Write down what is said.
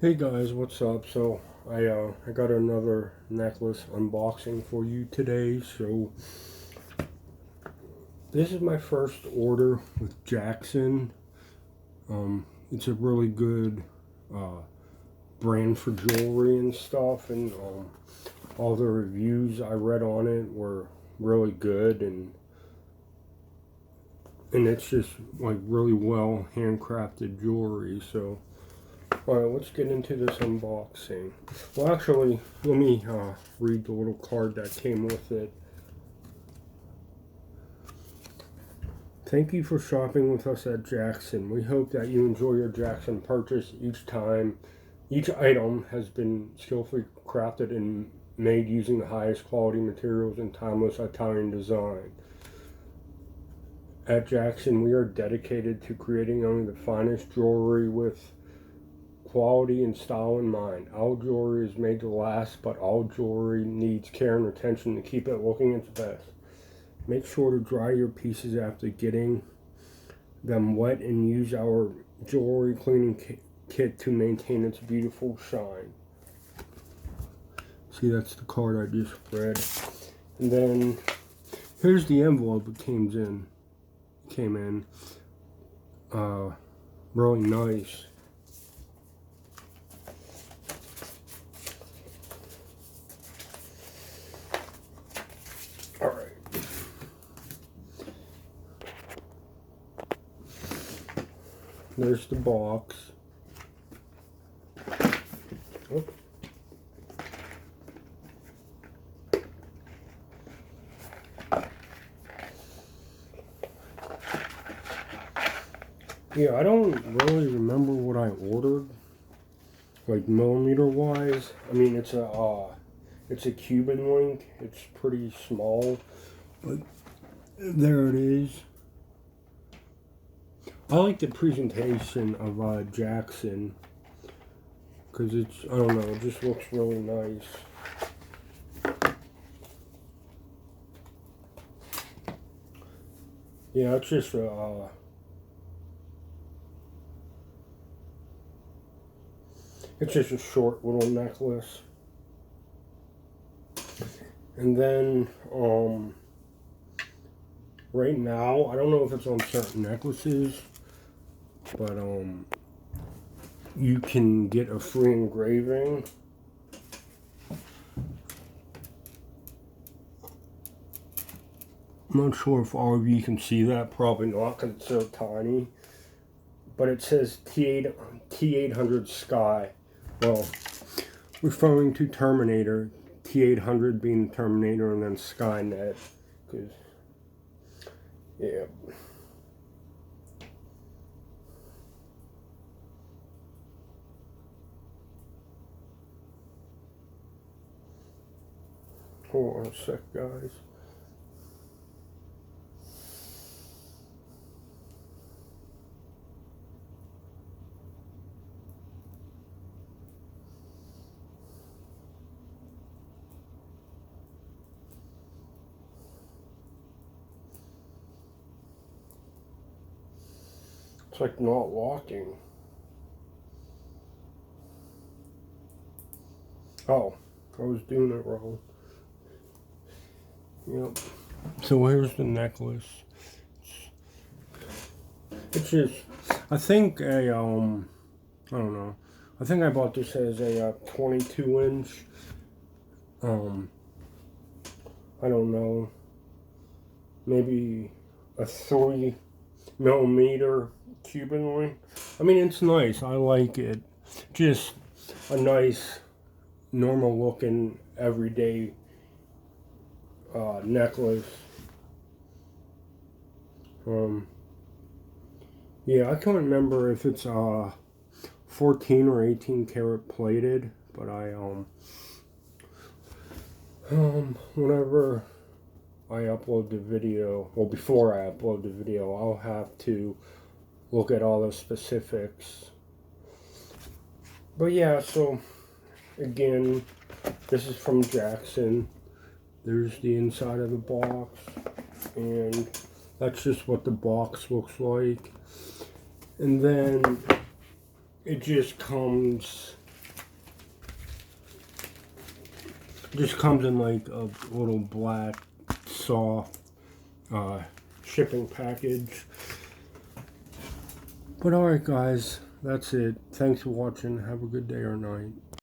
Hey guys, what's up? So I got another necklace unboxing for you today. So this is my first order with Jaxxon. It's a really good brand for jewelry and stuff, and all the reviews I read on it were really good, and it's just like really well handcrafted jewelry. So alright, let's get into this unboxing. Well, actually, let me read the little card that came with it. Thank you for shopping with us at Jaxxon. We hope that you enjoy your Jaxxon purchase each time. Each item has been skillfully crafted and made using the highest quality materials and timeless Italian design. At Jaxxon, we are dedicated to creating only the finest jewelry with quality and style in mind. All jewelry is made to last, but all jewelry needs care and attention to keep it looking its best. Make sure to dry your pieces after getting them wet and use our jewelry cleaning kit to maintain its beautiful shine. See, that's the card I just read. And then here's the envelope it came in. Really nice. Alright. There's the box. Oh. Yeah, I don't really remember what I ordered, like millimeter wise. I mean, it's a Cuban link. It's pretty small, but there it is. I like the presentation of Jaxxon because it's, I don't know, it just looks really nice. Yeah, it's just a short little necklace. And then right now, I don't know if it's on certain necklaces, but you can get a free engraving. I'm not sure if all of you can see that, probably not because it's so tiny. But it says T-800 Sky. Well, referring to Terminator, T-800 being Terminator, and then Skynet. Because, yeah. Hold on a sec, guys. It's like not locking. Oh, I was doing it wrong. Yep. So here's the necklace. It's just, I think I don't know. I think I bought this as a 22-inch. I don't know. Maybe a 3mm Cuban link. I mean, it's nice. I like it. Just a nice, normal looking, everyday necklace. Yeah, I can't remember if it's 14 or 18 karat plated, but I whenever I upload the video, well, before I upload the video, I'll have to look at all the specifics. But yeah, so again, this is from Jaxxon. There's the inside of the box, and that's just what the box looks like. And then it just comes Just comes in like a little black soft shipping package. But alright guys, that's it. Thanks for watching. Have a good day or night.